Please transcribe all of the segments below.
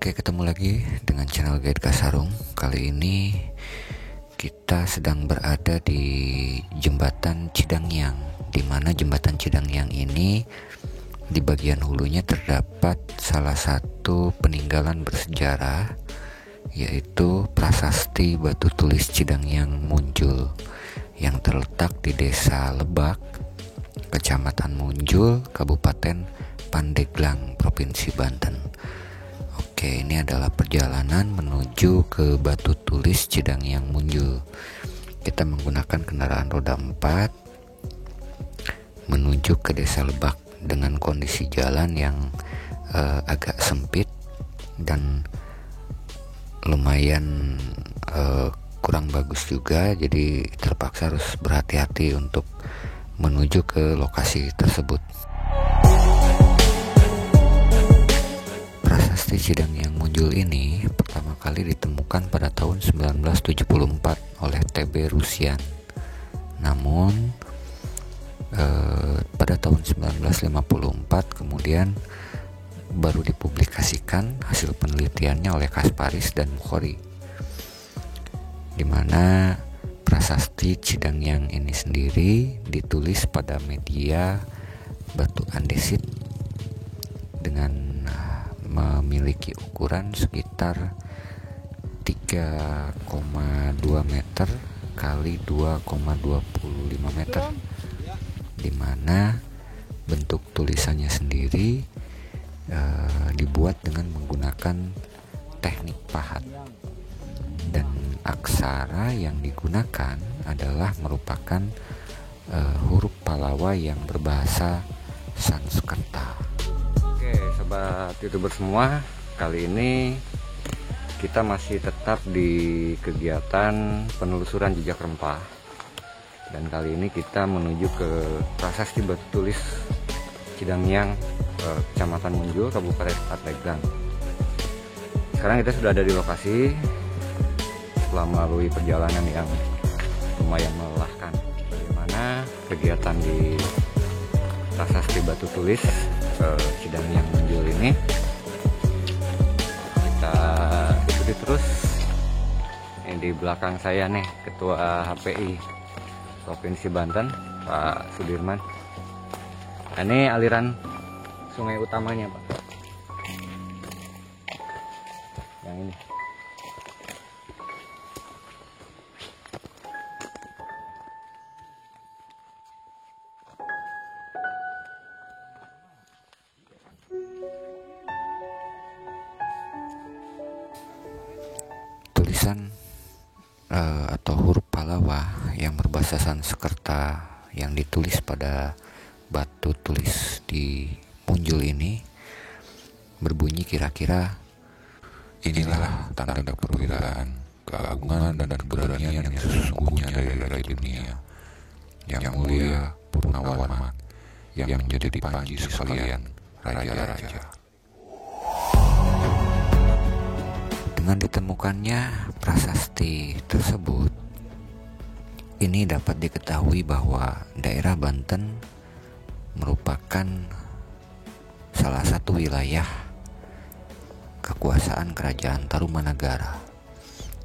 Oke, ketemu lagi dengan channel Guide Kasarung. Kali ini kita sedang berada di jembatan Cidangyang, di mana jembatan Cidangyang ini di bagian hulunya terdapat salah satu peninggalan bersejarah, yaitu prasasti batu tulis Cidangyang Munjul yang terletak di Desa Lebak, Kecamatan Munjul, Kabupaten Pandeglang, Provinsi Banten. Oke, ini adalah perjalanan menuju ke batu tulis Cidangyang Munjul. Kita menggunakan kendaraan roda 4 menuju ke Desa Lebak dengan kondisi jalan yang agak sempit dan lumayan kurang bagus juga, jadi terpaksa harus berhati-hati untuk menuju ke lokasi tersebut. Prasasti Cidangyang Munjul ini pertama kali ditemukan pada tahun 1974 oleh T.B. Rusian. Namun pada tahun 1954 kemudian baru dipublikasikan hasil penelitiannya oleh Kasparis dan Mukhori, di mana prasasti Cidangyang ini sendiri ditulis pada media batu andesit dengan memiliki ukuran sekitar 3,2 meter kali 2,25 meter, di mana bentuk tulisannya sendiri dibuat dengan menggunakan teknik pahat, dan aksara yang digunakan adalah merupakan huruf Pallawa yang berbahasa Sanskerta. Oke, sobat YouTuber semua, kali ini kita masih tetap di kegiatan penelusuran jejak rempah, dan kali ini kita menuju ke prasasti batu tulis Cidangyang, Kecamatan Munjul, Kabupaten Pandeglang. Sekarang kita sudah ada di lokasi setelah melalui perjalanan yang lumayan melelahkan. Bagaimana kegiatan di prasasti batu tulis Cidangyang Munjul ini, kita ikuti terus. Ini di belakang saya nih Ketua HPI Provinsi Banten, Pak Sudirman. Ini aliran sungai utamanya, Pak, yang ini. Tulisan atau huruf Pallawa yang berbahasa Sanskerta yang ditulis pada batu tulis di Munjul ini berbunyi kira-kira, inilah tanda perwiraan, keagungan dan keberanian yang sesungguhnya dari dunia, yang mulia Purnawarman, yang menjadi panji sekalian raja-raja. Dengan ditemukannya prasasti tersebut, ini dapat diketahui bahwa daerah Banten merupakan salah satu wilayah kekuasaan Kerajaan Tarumanagara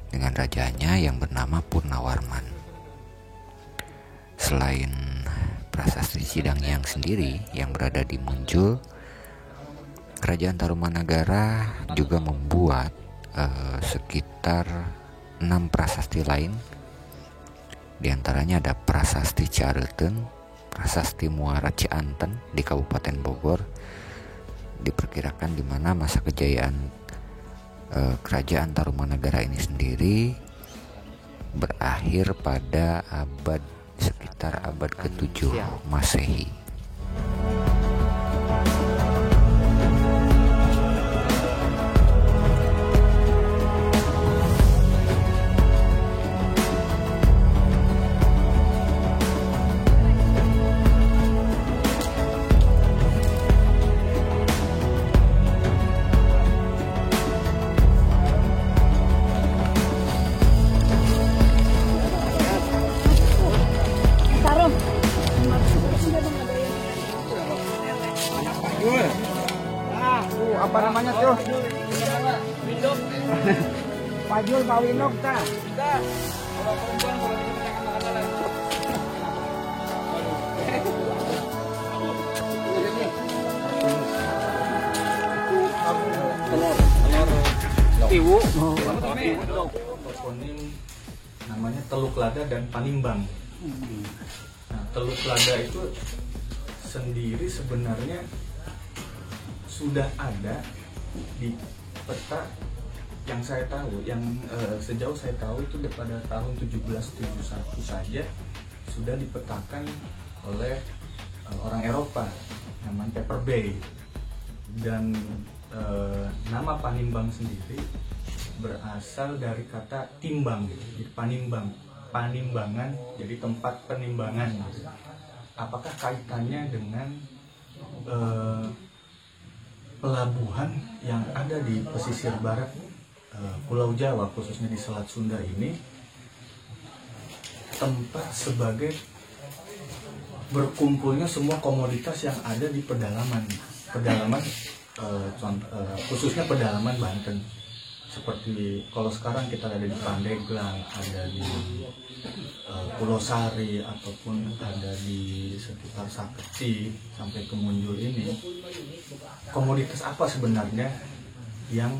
dengan rajanya yang bernama Purnawarman. Selain prasasti Cidangyang sendiri yang berada di Munjul, Kerajaan Tarumanagara juga membuat sekitar 6 prasasti lain. Di antaranya ada Prasasti Ciareuteun, Prasasti Muara Cianten di Kabupaten Bogor. Diperkirakan di mana masa kejayaan Kerajaan Tarumanagara ini sendiri berakhir pada sekitar abad ke-7 Masehi. Apa namanya tuh? Pak Jul, Pak Winok, dah. Kita kalau perempuan kalau kita anak-anak Ibu. toponim namanya Teluk Lada dan Panimbang. Nah, Teluk Lada itu sendiri sebenarnya sudah ada di peta yang saya tahu, yang sejauh saya tahu itu pada tahun 1771 saja sudah dipetakan oleh orang Eropa, namanya Paper Bay. Dan nama Panimbang sendiri berasal dari kata timbang, jadi panimbangan, jadi tempat penimbangan. Apakah kaitannya dengan pelabuhan yang ada di pesisir barat Pulau Jawa, khususnya di Selat Sunda ini, tempat sebagai berkumpulnya semua komoditas yang ada di pedalaman khususnya pedalaman Banten. Seperti kalau sekarang kita ada di Pandeglang, ada di Pulau Sari, ataupun ada di sekitar Saketi sampai ke Munjul ini, komoditas apa sebenarnya yang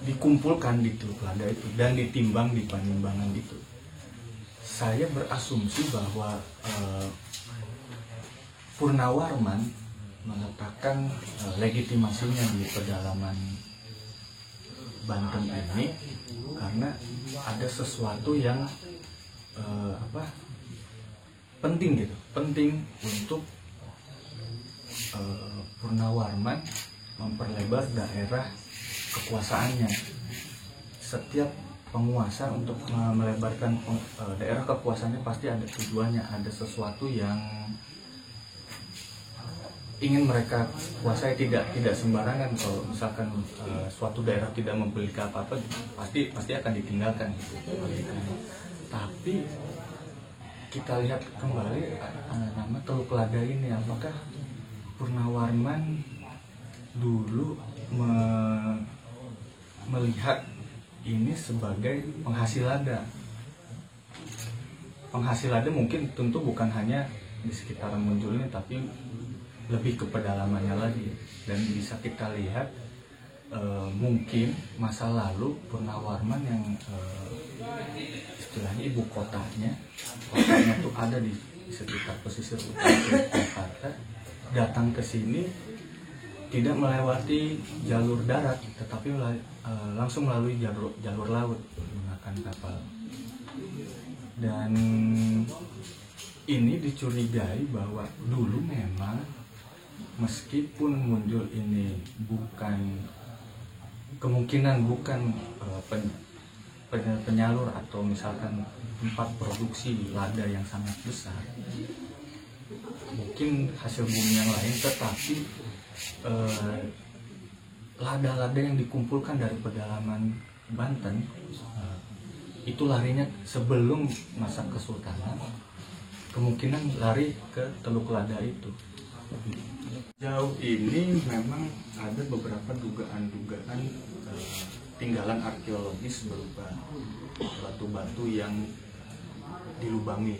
dikumpulkan di Teluk Lada itu dan ditimbang di Panimbangan itu? Saya berasumsi bahwa Purnawarman meletakkan legitimasinya di pedalaman Banten ini karena ada sesuatu yang penting untuk Purnawarman memperlebar daerah kekuasaannya. Setiap penguasa untuk melebarkan daerah kekuasaannya pasti ada tujuannya, ada sesuatu yang ingin mereka kuasai. Tidak sembarangan. Kalau misalkan suatu daerah tidak memiliki apa-apa, pasti akan ditinggalkan gitu. Tapi kita lihat kembali nama Teluk Lada ini, apakah Purnawarman dulu melihat ini sebagai penghasil lada. Penghasil lada mungkin tentu bukan hanya di sekitaran Munjul ini, tapi lebih ke pedalamannya lagi. Dan bisa kita lihat mungkin masa lalu Purnawarman yang istilahnya ibu kotanya tuh ada di sekitar pesisir utara Jakarta, datang ke sini tidak melewati jalur darat, tetapi langsung melalui jalur laut menggunakan kapal. Dan ini dicurigai bahwa dulu memang meskipun Munjul ini kemungkinan bukan penyalur atau misalkan tempat produksi lada yang sangat besar, mungkin hasil bumi yang lain, tetapi lada-lada yang dikumpulkan dari pedalaman Banten itu larinya sebelum masa Kesultanan, kemungkinan lari ke Teluk Lada itu. Jauh ini memang ada beberapa dugaan tinggalan arkeologis berupa batu-batu yang dilubangi,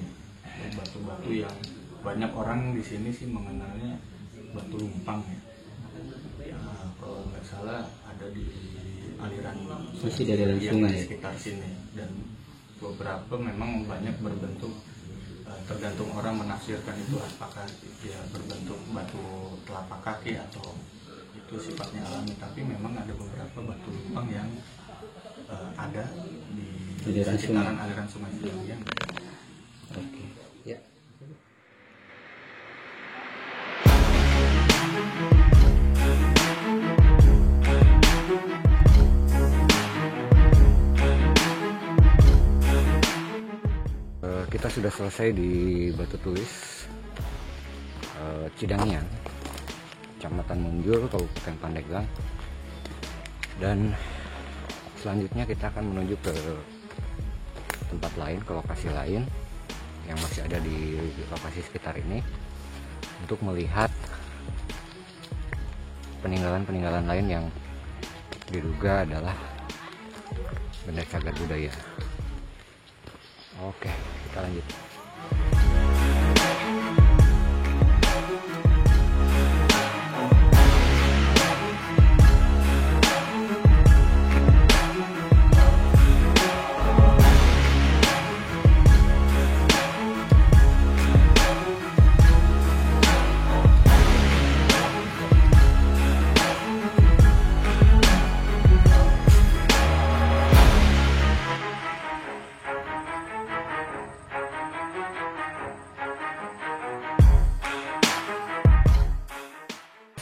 batu-batu yang banyak orang di sini sih mengenalnya batu lumpang ya. Kalau nggak salah ada di aliran sungai di sekitar sini, dan beberapa memang banyak berbentuk, tergantung orang menafsirkan itu apakah dia berbentuk batu telapak kaki atau itu sifatnya alami. Tapi memang ada beberapa batu lumpang yang ada di sekitaran aliran sungai Cileunyi. Oke. Ya. Kita sudah selesai di Batu Tulis Cidangyang, Kecamatan Munjul, Kabupaten Pandeglang, dan selanjutnya kita akan menuju ke tempat lain, ke lokasi lain yang masih ada di lokasi sekitar ini untuk melihat peninggalan-peninggalan lain yang diduga adalah benda cagar budaya. Oke, kita lanjut.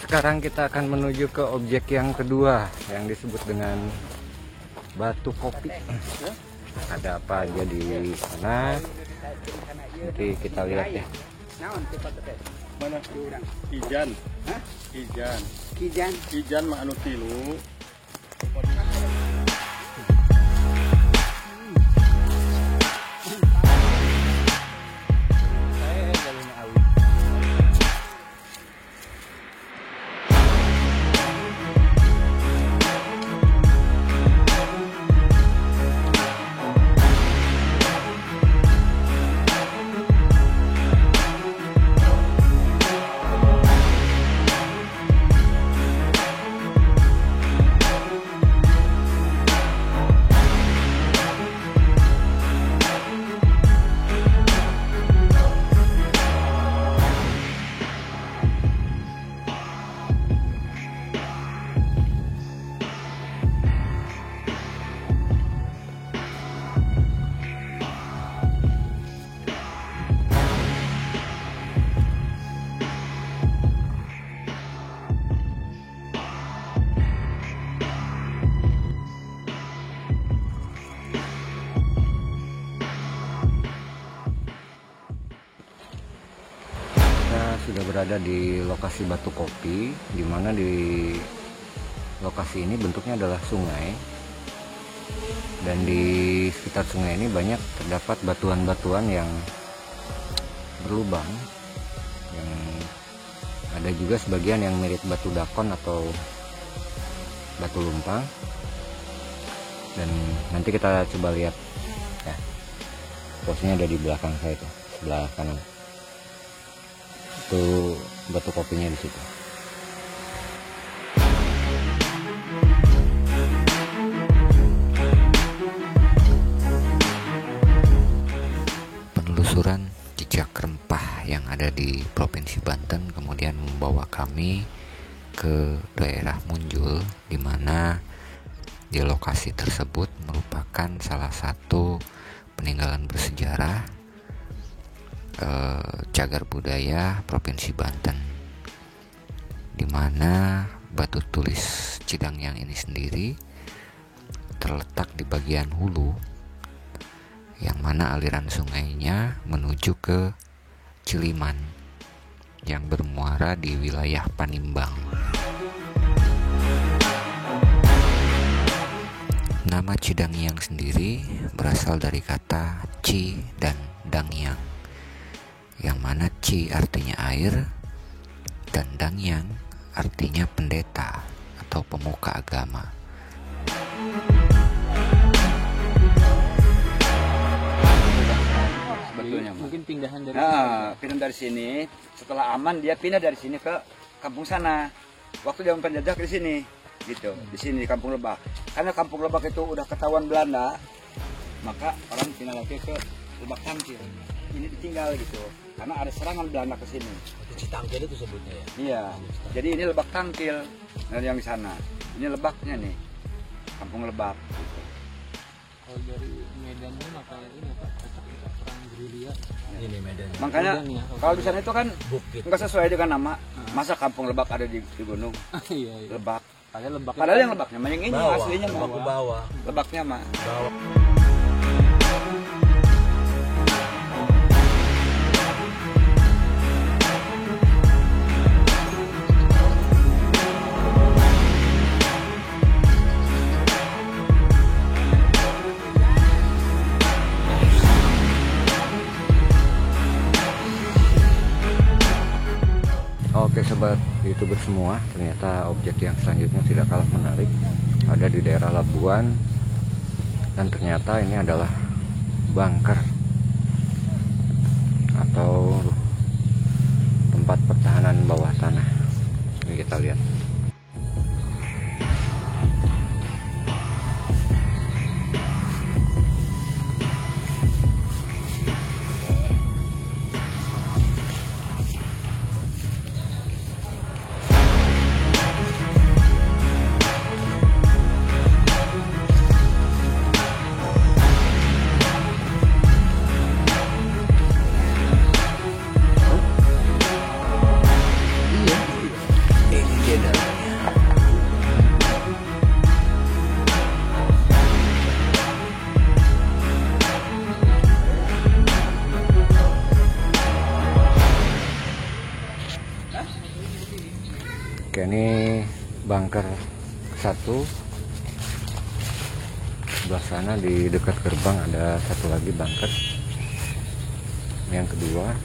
Sekarang kita akan menuju ke objek yang kedua yang disebut dengan batu kopi. Ada apa aja di sana? Nanti kita lihat ya. Mana? Ijan. Hah? Ijan. Kijan. Ijan mah anu tilu. Sudah berada di lokasi batu kopi, di mana di lokasi ini bentuknya adalah sungai, dan di sekitar sungai ini banyak terdapat batuan-batuan yang berlubang, yang ada juga sebagian yang mirip batu dakon atau batu lumpang. Dan nanti kita coba lihat ya, posnya ada di belakang saya tuh, sebelah kanan. Itu batu kopinya di situ. Penelusuran jejak rempah yang ada di Provinsi Banten kemudian membawa kami ke daerah Munjul, di mana di lokasi tersebut merupakan salah satu peninggalan bersejarah cagar budaya Provinsi Banten, di mana batu tulis Cidangyang ini sendiri terletak di bagian hulu, yang mana aliran sungainya menuju ke Ciliman yang bermuara di wilayah Panimbang. Nama Cidangyang sendiri berasal dari kata Ci dan Dangyang, yang mana Ci artinya air dan Dangyang artinya pendeta atau pemuka agama. Sebetulnya mungkin pindahan dari pindah dari sini. Setelah aman dia pindah dari sini ke kampung sana. Waktu dia penjajah di sini, gitu. Di sini di Kampung Lebak. Karena Kampung Lebak itu udah ketahuan Belanda, maka orang pindah lagi ke Lebak Tangkil. Ini ditinggal gitu. Karena ada serangan Belanda ke sini. Citangkil itu sebutnya ya. Iya. Jadi ini Lebak Tangkil dari yang di sana. Ini Lebaknya nih. Kampung Lebak. Gitu. Kalau dari medannya maka ini Pak, cocok perang gerilya. Ini medannya. Makanya Medan ya, kalau di sana itu kan bukit. nggak sesuai dengan nama. Masa Kampung Lebak ada di gunung? Iya, iya. Lebak. Lebak. Padahal yang lebaknya, yang ini bawah, aslinya mah ke bawah. lebaknya mah. Bawah. Oke sobat YouTuber semua, ternyata objek yang selanjutnya tidak kalah menarik. ada di daerah Labuan, dan ternyata ini adalah bunker atau tempat pertahanan bawah tanah. Ini kita lihat. Oke, ini bunker 1. Sebelah sana di dekat gerbang ada satu lagi bunker. Yang kedua.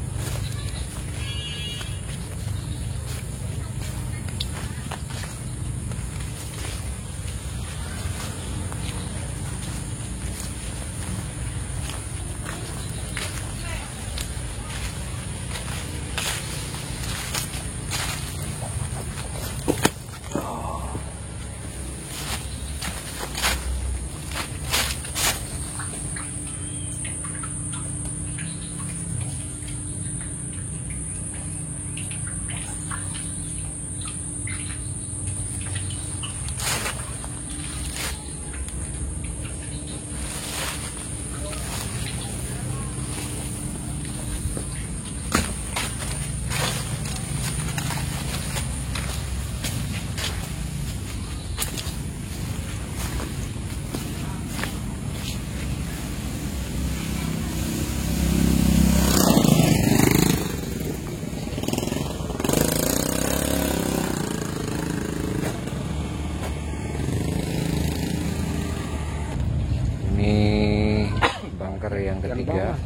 Bunker yang ketiga,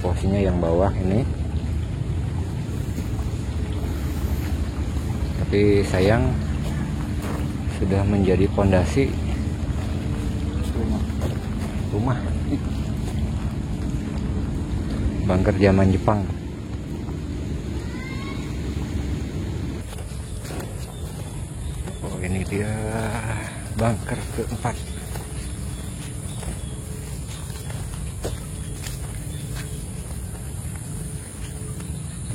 posisinya yang bawah ini, tapi sayang sudah menjadi pondasi rumah bunker zaman Jepang. Oh, ini dia bunker keempat.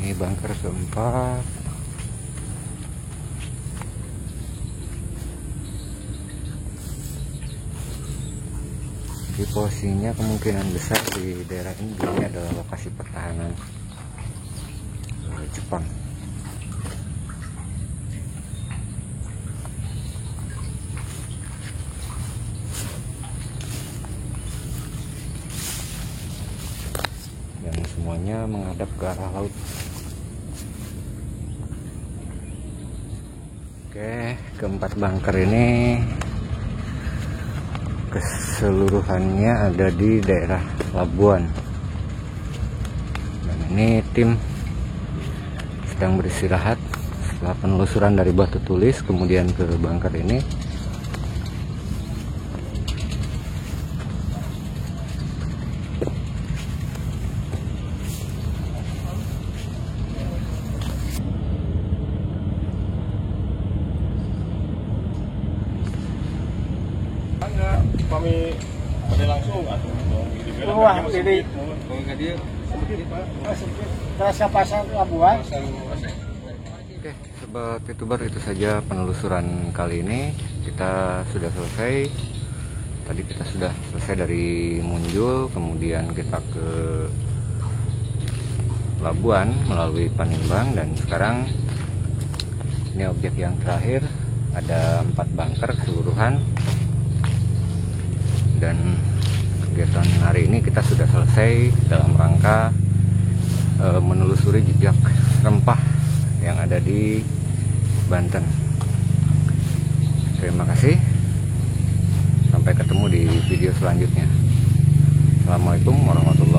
Ini bunker keempat. Di posisinya kemungkinan besar di daerah ini adalah lokasi pertahanan Jepang. Dan semuanya menghadap ke arah laut. Oke, keempat bunker ini keseluruhannya ada di daerah Labuan. Dan ini tim sedang beristirahat setelah penelusuran dari batu tulis kemudian ke bunker ini. Kami pada langsung atau Wah, ini terasa pasar Labuan. Oke, sobat YouTuber, itu saja penelusuran kali ini. Kita sudah selesai. Tadi kita sudah selesai dari Munjul, kemudian kita ke Labuan melalui Panimbang, dan sekarang ini objek yang terakhir. Ada 4 bunker keseluruhan. Dan kegiatan hari ini kita sudah selesai dalam rangka menelusuri jejak rempah yang ada di Banten. Terima kasih. Sampai ketemu di video selanjutnya. Assalamualaikum warahmatullahi wabarakatuh.